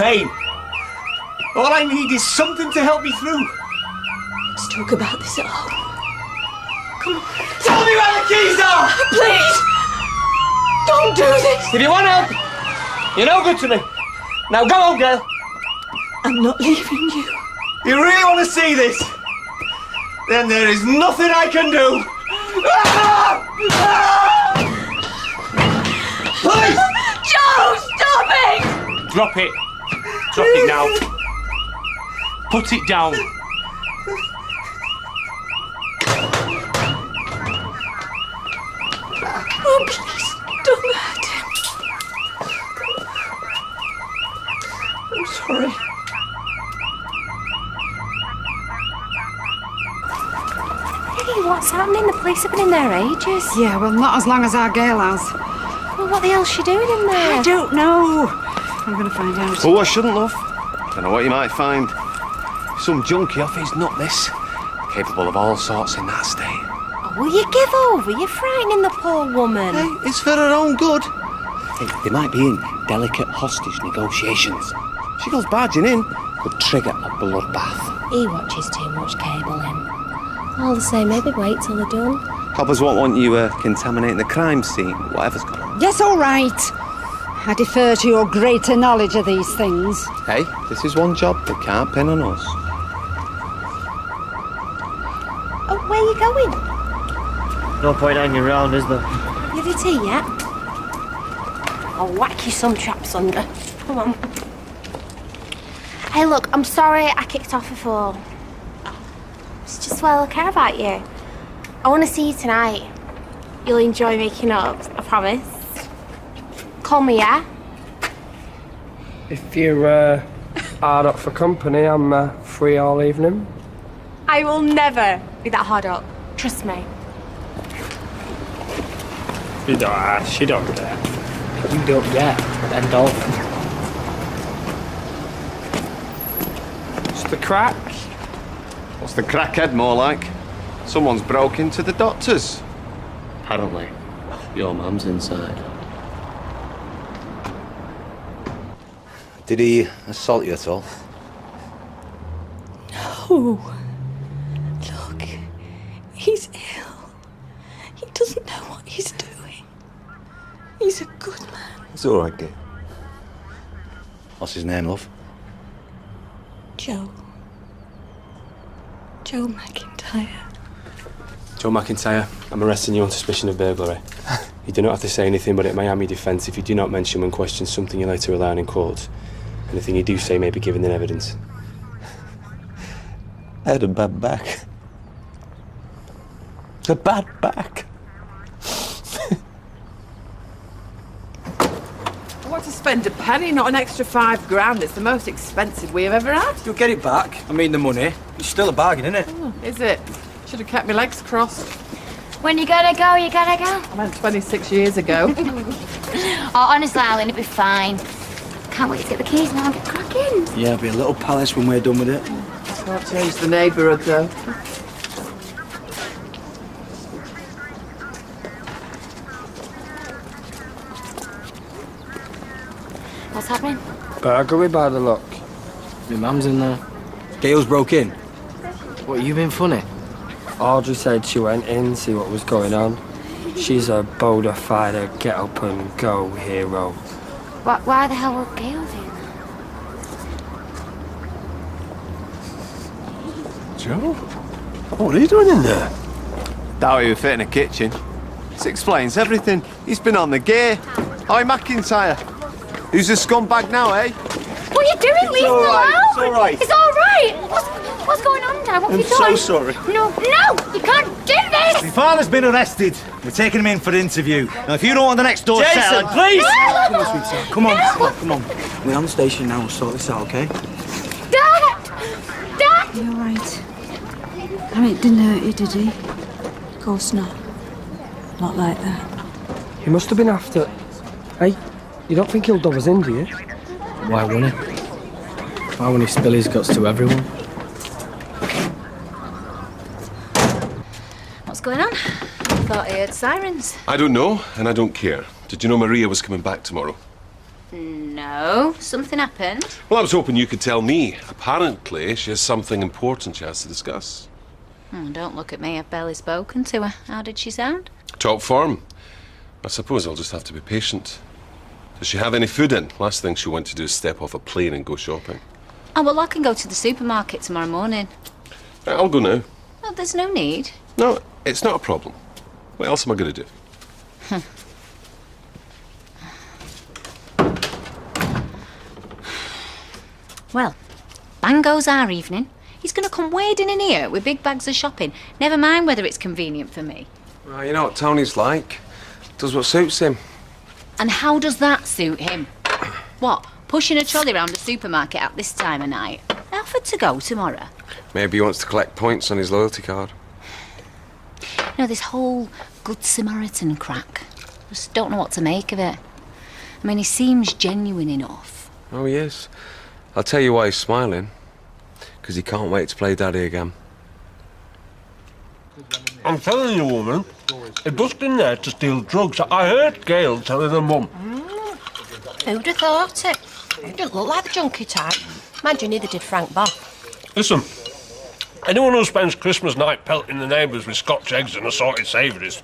pain. All I need is something to help me through. Let's talk about this at home. Come on. Tell me where the keys are! Please! Don't do this! If you want help, you're no good to me. Now go on, girl. I'm not leaving you. You really want to see this? Then there is nothing I can do. Please! Joe, stop it! Drop it. Drop it now. Put it down. Oh, please, don't hurt him. I'm sorry. Hey, what's happening? The police have been in there ages. Yeah, well, not as long as our Gail has. Well, what the hell's she doing in there? I don't know. I'm going to find out. Oh, I shouldn't, love. Don't know what you might find. Some junkie off his nut, this. Capable of all sorts in that state. Oh, will you give over? You're frightening the poor woman. Hey, it's for her own good. Hey, they might be in delicate hostage negotiations. She goes barging in, could trigger a bloodbath. He watches too much cabling. All the same, maybe wait till they're done. Coppers won't want you contaminating the crime scene, whatever's going on. Yes, all right. I defer to your greater knowledge of these things. Hey, this is one job they can't pin on us. Oh, where are you going? No point hanging around, is there? You have your tea yet? I'll whack you some traps under. Come on. Hey, look, I'm sorry I kicked off before. It's just, well, I care about you. I want to see you tonight. You'll enjoy making up, I promise. Call me, yeah? If you're hard up for company, I'm free all evening. I will never be that hard up. Trust me. You don't ask, you don't get. You don't get, then don't. What's the crack? What's the crackhead more like? Someone's broke into the doctor's. Apparently, your mum's inside. Did he assault you at all? No. Look, he's ill. He doesn't know what he's doing. He's a good man. It's all right, Gail. What's his name, love? Joe. Joe McIntyre. Joe McIntyre, I'm arresting you on suspicion of burglary. You do not have to say anything, but it may harm your defence if you do not mention when questioned something you later rely on in court. Anything you do say may be given in evidence. I had a bad back. A bad back. I want to spend a penny, not an extra £5 It's the most expensive we have ever had. You'll get it back. I mean, the money. It's still a bargain, isn't it? Oh, is it? Should have kept my legs crossed. When you gotta go, you gotta go. I meant 26 years ago. Oh, honestly, Alan, it'll be fine. Can't wait to get the keys now and get cracking. Yeah, it'll be a little palace when we're done with it. Can't change the neighbourhood, though. What's happening? Burglary by the look. My mum's in there. Gail's broke in. What, you been funny? Audrey said she went in, see what was going on. She's a bona fide get up and go hero. Why the hell would Gail do that? Joe? What are you doing in there? Doubt he would fit in a kitchen. This explains everything. He's been on the gear. Hi, McIntyre. Who's the scumbag now, eh? What are you doing? Leave him alone! It's all right. It's all right! What's going on, Dad? What have you done? I'm so sorry. No, you can't do this! My father's been arrested. We're taking him in for the interview. Now, if you don't want the next door Jason, please! No! Come on, sweetheart. Come on, come on. We're on the station now. We'll sort this out, okay? Dad! Dad! You're right. I mean, it didn't hurt you, did he? Of course not. Not like that. He must have been after... Hey, you don't think he'll dub us in, do you? Why wouldn't he? Why wouldn't he spill his guts to everyone? What's going on? I thought I heard sirens. I don't know, and I don't care. Did you know Maria was coming back tomorrow? No. No, something happened. Well, I was hoping you could tell me. Apparently, she has something important she has to discuss. Oh, don't look at me, I've barely spoken to her. How did she sound? Top form. I suppose I'll just have to be patient. Does she have any food in? Last thing she wants to do is step off a plane and go shopping. Oh, well, I can go to the supermarket tomorrow morning. Right, I'll go now. Oh, there's no need. No, it's not a problem. What else am I going to do? Well, bang goes our evening. He's going to come wading in here with big bags of shopping. Never mind whether it's convenient for me. Well, you know what Tony's like. Does what suits him. And how does that suit him? What, pushing a trolley around a supermarket at this time of night? I offered to go tomorrow. Maybe he wants to collect points on his loyalty card. You know, this whole Good Samaritan crack. Just don't know what to make of it. I mean, he seems genuine enough. Oh, yes. I'll tell you why he's smiling. Because he can't wait to play Daddy again. I'm telling you, woman, he busted in there to steal drugs. I heard Gail telling her mum. Who'd have thought it? He didn't look like the junkie type. Mind you, neither did Frank Bob. Listen, anyone who spends Christmas night pelting the neighbours with Scotch eggs and assorted savouries,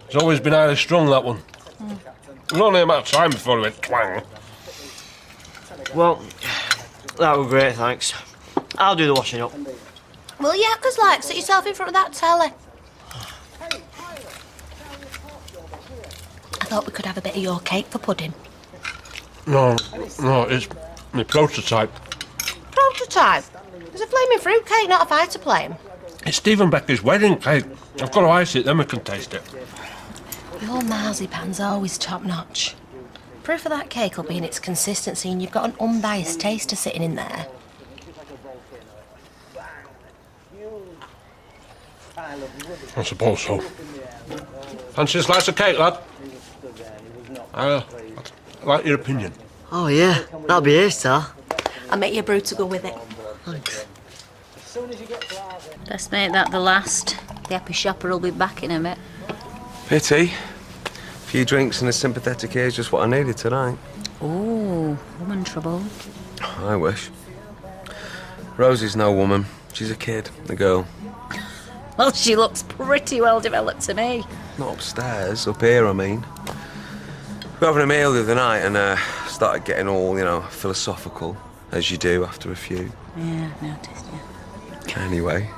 it's always been highly strung, that one. It was only a matter of time before he went twang. Well, that was great, thanks. I'll do the washing up. Well, yeah, 'cause like, sit yourself in front of that telly. I thought we could have a bit of your cake for pudding. No, it's my prototype. Prototype? There's a flaming fruit cake, not a fighter plane. It's Stephen Becky's wedding cake. I've got to ice it, then we can taste it. Your marzipan's always top-notch. Proof of that cake will be in its consistency, and you've got an unbiased taster sitting in there. I suppose so. Fancy a slice of cake, lad? I'd like your opinion. Oh, yeah. That'll be ace, sir. I'll make you a brew to go with it. Thanks. Best make that the last. The happy shopper will be back in a bit. Pity. A few drinks and a sympathetic ear is just what I needed tonight. Ooh, woman trouble. I wish. Rosie's no woman. She's a kid, a girl. Well, she looks pretty well developed to me. Not upstairs, up here, I mean. We were having a meal the other night and started getting all, philosophical, as you do after a few. Yeah, I've noticed, yeah. Anyway,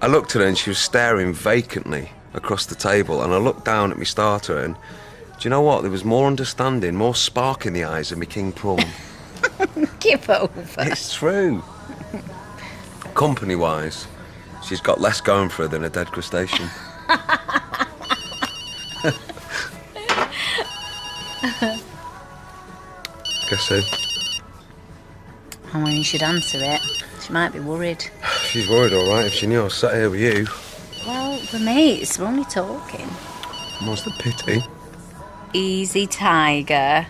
I looked at her and she was staring vacantly across the table, and I looked down at my starter and, do you know what? There was more understanding, more spark in the eyes of me king prawn. Give over. It's true. Company-wise, she's got less going for her than a dead crustacean. Guess who? Oh, well, you should answer it. She might be worried. She's worried, all right, if she knew I was sat here with you. Well, we're mates. We're only talking. What's the pity? Easy, Tiger.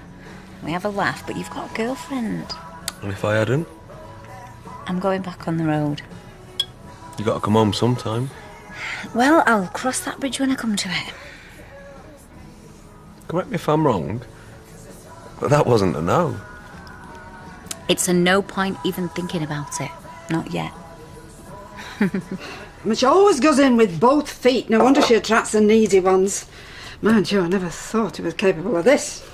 We have a laugh, but you've got a girlfriend. And if I hadn't? I'm going back on the road. You got to come home sometime. Well, I'll cross that bridge when I come to it. Correct me if I'm wrong, but that wasn't a no. It's a no point even thinking about it. Not yet. But she always goes in with both feet. No wonder she attracts the needy ones. Mind you, I never thought he was capable of this.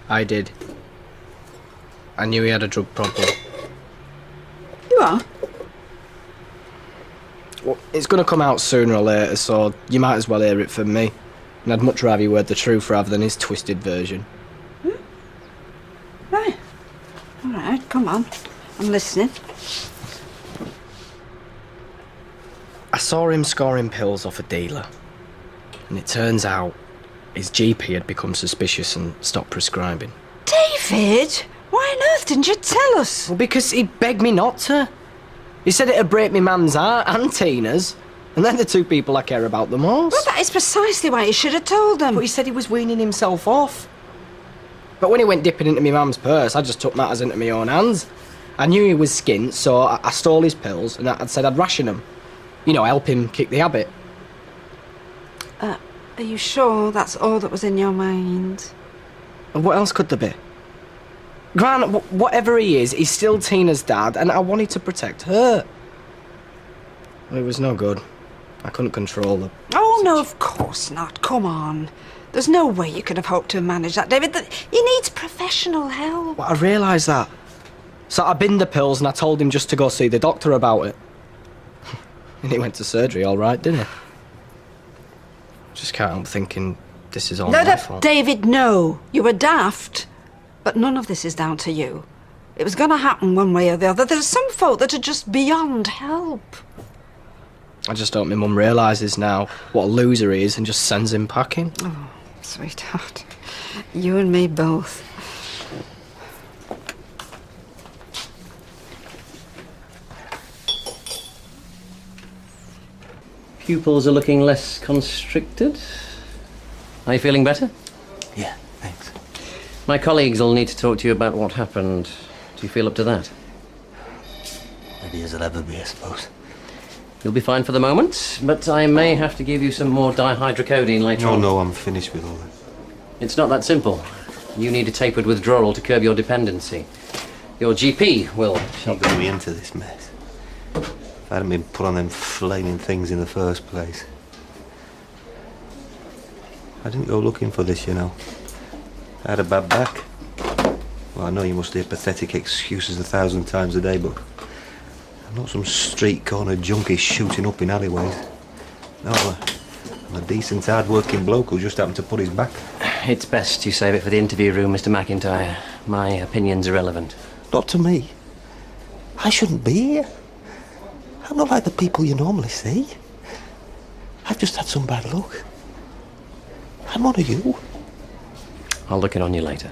I did. I knew he had a drug problem. You are? Well, it's going to come out sooner or later, so you might as well hear it from me. And I'd much rather you heard the truth rather than his twisted version. Right. All right, come on. I'm listening. I saw him scoring pills off a dealer. And it turns out his GP had become suspicious and stopped prescribing. David! Why on earth didn't you tell us? Well, because he begged me not to. He said it'd break me mum's heart and Tina's. And they're the two people I care about the most. Well, that is precisely why you should have told them. But he said he was weaning himself off. But when he went dipping into my mum's purse, I just took matters into my own hands. I knew he was skint, so I stole his pills and I'd said I'd ration them. You know, help him kick the habit. Are you sure that's all that was in your mind? And what else could there be? Grant, whatever he is, he's still Tina's dad, and I wanted to protect her. Well, it was no good. I couldn't control her. Oh, no, of course not. Come on. There's no way you could have hoped to manage that, David. He needs professional help. Well, I realised that. So I binned the pills and I told him just to go see the doctor about it. And he went to surgery all right, didn't he? Just can't help thinking this is all my fault. David, no. You were daft. But none of this is down to you. It was going to happen one way or the other. There's some folk that are just beyond help. I just hope my mum realises now what a loser he is and just sends him packing. Oh, sweetheart. You and me both. Pupils are looking less constricted. Are you feeling better? Yeah, thanks. My colleagues will need to talk to you about what happened. Do you feel up to that? Maybe as I'll ever be, I suppose. You'll be fine for the moment, but I may have to give you some more dihydrocodeine later on. No, I'm finished with all that. It's not that simple. You need a tapered withdrawal to curb your dependency. Your GP will... Not got me into this mess. If I hadn't been put on them flaming things in the first place. I didn't go looking for this, you know. I had a bad back. Well, I know you must hear pathetic excuses 1,000 times a day, but I'm not some street corner junkie shooting up in alleyways. No, I'm a decent, hard-working bloke who just happened to put his back. It's best you save it for the interview room, Mr. McIntyre. My opinion's irrelevant. Not to me. I shouldn't be here. I'm not like the people you normally see. I've just had some bad luck. I'm one of you. I'll look in on you later.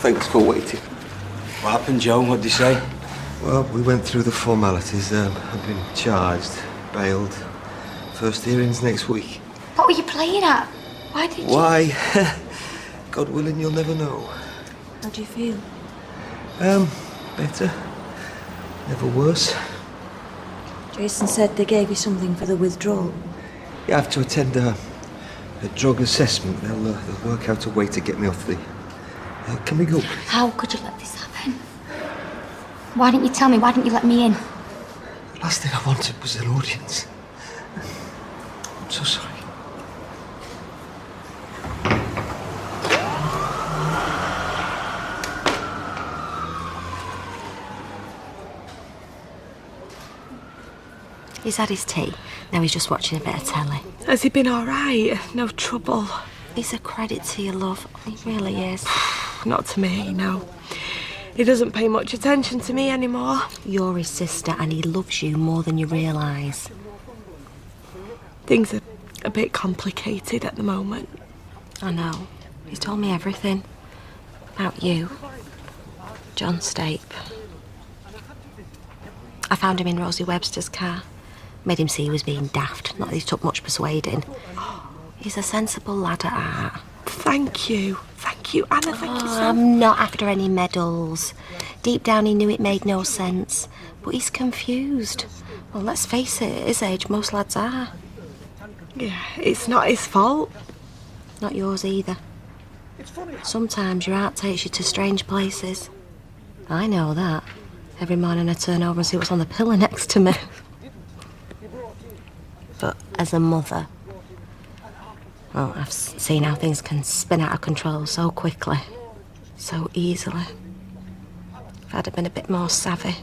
Thanks for waiting. What happened, Joe? What did you say? Well, we went through the formalities. I've been charged, bailed. First hearings next week. What were you playing at? Why did you... Why? God willing, you'll never know. How do you feel? Better. Never worse. Jason said they gave you something for the withdrawal. You have to attend a drug assessment. They'll work out a way to get me off the... can we go? How could you let this happen? Why didn't you tell me? Why didn't you let me in? The last thing I wanted was an audience. I'm so sorry. He's had his tea. Now he's just watching a bit of telly. Has he been all right? No trouble? He's a credit to you, love. He really is. Not to me, no. He doesn't pay much attention to me anymore. You're his sister and he loves you more than you realise. Things are a bit complicated at the moment. I know. He's told me everything. About you. John Stape. I found him in Rosie Webster's car. Made him see he was being daft. Not that he took much persuading. He's a sensible lad at heart. Thank you. Thank you, Anna. Thank you so much. I'm not after any medals. Deep down he knew it made no sense. But he's confused. Well, let's face it, at his age, most lads are. Yeah, it's not his fault. Not yours either. Sometimes your heart takes you to strange places. I know that. Every morning I turn over and see what's on the pillow next to me. But as a mother, well, I've seen how things can spin out of control so quickly, so easily. If I'd have been a bit more savvy,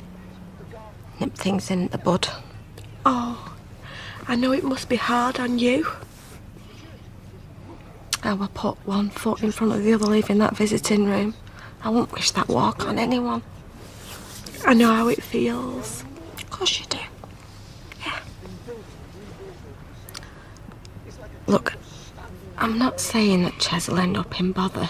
nip things in the bud. Oh, I know it must be hard on you. I will put one foot in front of the other leaving that visiting room. I won't wish that walk on anyone. I know how it feels. Of course you do. Yeah. Look, I'm not saying that Ches will end up in bother.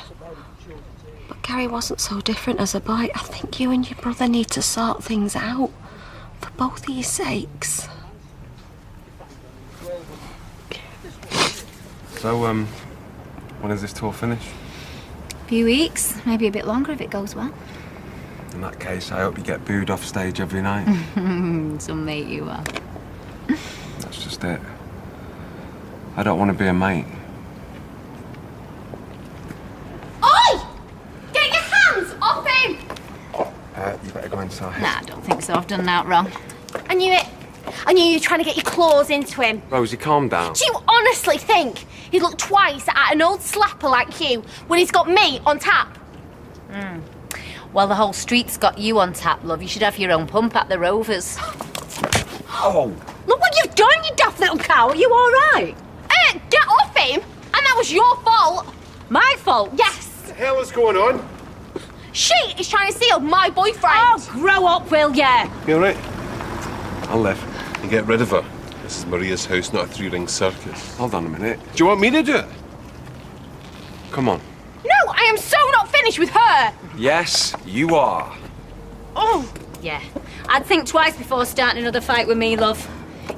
But Gary wasn't so different as a boy. I think you and your brother need to sort things out. For both of your sakes. So, when is this tour finish? A few weeks, maybe a bit longer if it goes well. In that case, I hope you get booed off stage every night. Some mate you are. That's just it. I don't want to be a mate. Oi! Get your hands off him! You better go inside. Nah, I don't think so. I've done that wrong. I knew it. I knew you were trying to get your claws into him. Rosie, calm down. Do you honestly think he'd look twice at an old slapper like you when he's got me on tap? Well, the whole street's got you on tap, love. You should have your own pump at the Rovers. Oh! Look what you've done, you daft little cow. Are you all right? Get off him! And that was your fault! My fault? Yes! What the hell is going on? She is trying to steal my boyfriend! Oh, grow up, will ya? You alright? I'll live. And get rid of her. This is Maria's house, not a three-ring circus. Hold on a minute. Do you want me to do it? Come on. No, I am so not finished with her! Yes, you are. Oh! Yeah. I'd think twice before starting another fight with me, love.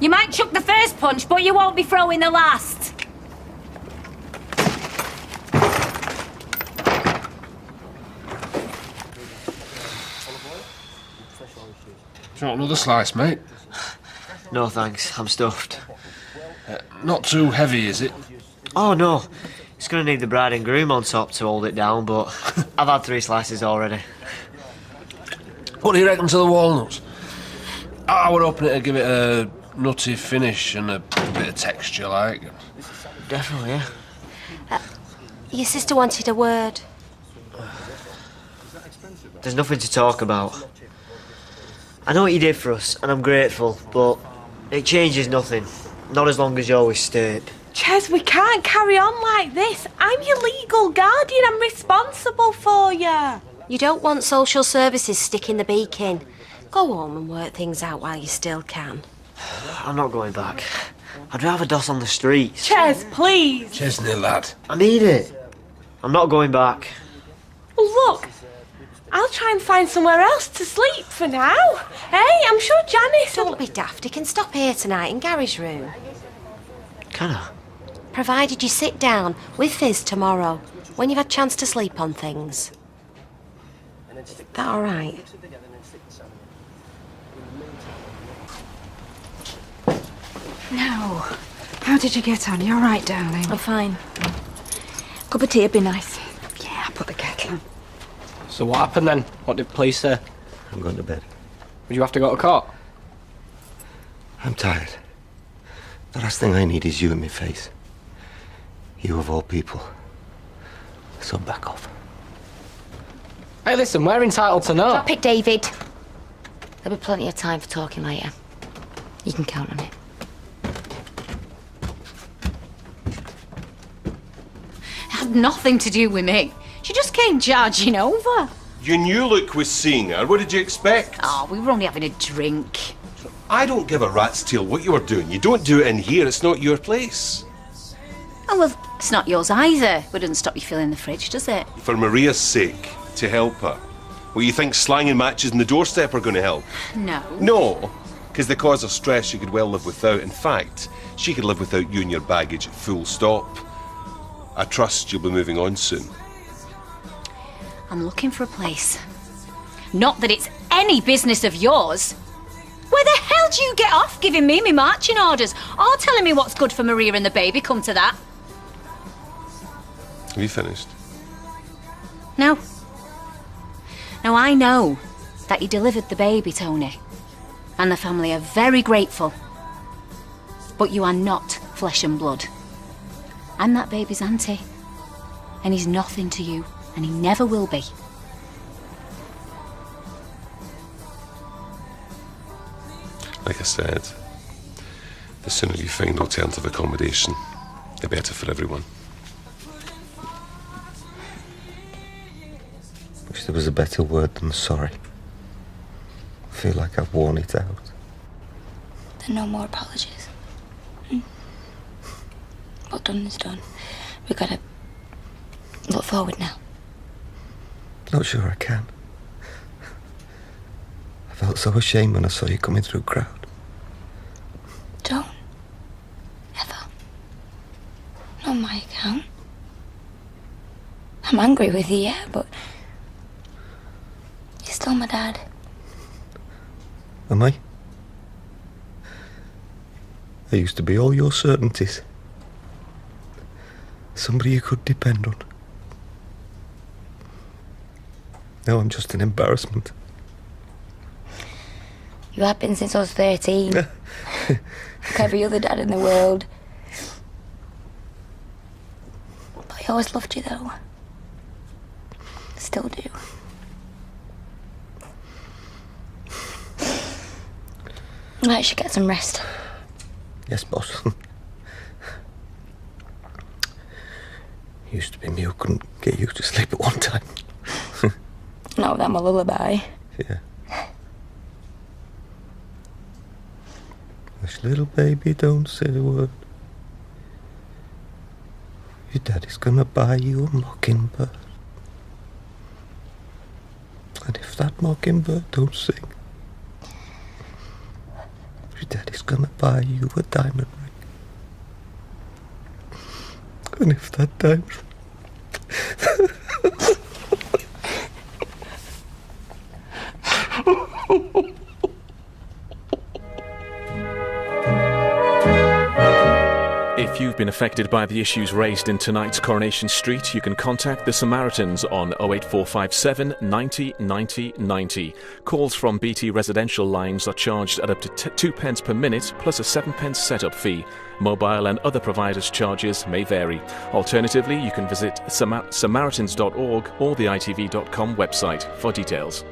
You might chuck the first punch, but you won't be throwing the last. Do you want another slice, mate? No, thanks. I'm stuffed. Not too heavy, is it? Oh, no. It's going to need the bride and groom on top to hold it down, but I've had 3 slices already. What do you reckon to the walnuts? I would open it and give it a nutty finish and a bit of texture, like. Definitely, yeah. Your sister wanted a word. There's nothing to talk about. I know what you did for us, and I'm grateful, but it changes nothing. Not as long as you always stay. Ches, we can't carry on like this. I'm your legal guardian. I'm responsible for you. You don't want social services sticking the beak in. Go home and work things out while you still can. I'm not going back. I'd rather doss on the streets. Ches, please. Chesney, lad. I need it. I'm not going back. Look, I'll try and find somewhere else to sleep for now. Hey, I'm sure Janice... Don't be daft. You can stop here tonight in Gary's room. Can I? Provided you sit down with Fizz tomorrow, when you've had a chance to sleep on things. That all right? No. How did you get on? You all right, darling? I'm fine. Cup of tea would be nice. Yeah, I'll put the kettle on. So what happened then? What did police say? I'm going to bed. Would you have to go to court? I'm tired. The last thing I need is you in my face. You of all people. So back off. Hey, listen, we're entitled to know. Drop it, David. There'll be plenty of time for talking later. You can count on it. It had nothing to do with me. She just came charging over. You knew Luke was seeing her. What did you expect? Oh, we were only having a drink. I don't give a rat's tail what you were doing. You don't do it in here. It's not your place. Oh, well, it's not yours either. But it doesn't stop you filling the fridge, does it? For Maria's sake, to help her. Well, you think slanging matches on the doorstep are going to help? No. No, because the cause of stress she could well live without. In fact, she could live without you and your baggage, full stop. I trust you'll be moving on soon. I'm looking for a place. Not that it's any business of yours. Where the hell do you get off giving me my marching orders or telling me what's good for Maria and the baby, come to that? Have you finished? No. Now, I know that you delivered the baby, Tony, and the family are very grateful. But you are not flesh and blood. I'm that baby's auntie, and he's nothing to you, and he never will be. Like I said, the sooner you find alternative accommodation, the better for everyone. Wish there was a better word than sorry. I feel like I've worn it out. Then no more apologies. What's done is done. We've got to look forward now. Not sure I can. I felt so ashamed when I saw you coming through crowd. Don't. Ever. Not on my account. I'm angry with you, yeah, but you're still my dad. Am I? I used to be all your certainties. Somebody you could depend on. Now I'm just an embarrassment. You have been since I was 13. Like every other dad in the world. But I always loved you, though. Still do. I should get some rest. Yes, boss. Used to be me who couldn't get you to sleep at one time. Not without my lullaby. Yeah. Hush, little baby, don't say a word. Your daddy's gonna buy you a mockingbird. And if that mockingbird don't sing, your daddy's gonna buy you a diamond ring. And if that diamond... If you've been affected by the issues raised in tonight's Coronation Street, you can contact the Samaritans on 08457 90 90 90. Calls from BT residential lines are charged at up to 2 pence per minute plus a 7 pence setup fee. Mobile and other providers' charges may vary. Alternatively, you can visit samaritans.org or the ITV.com website for details.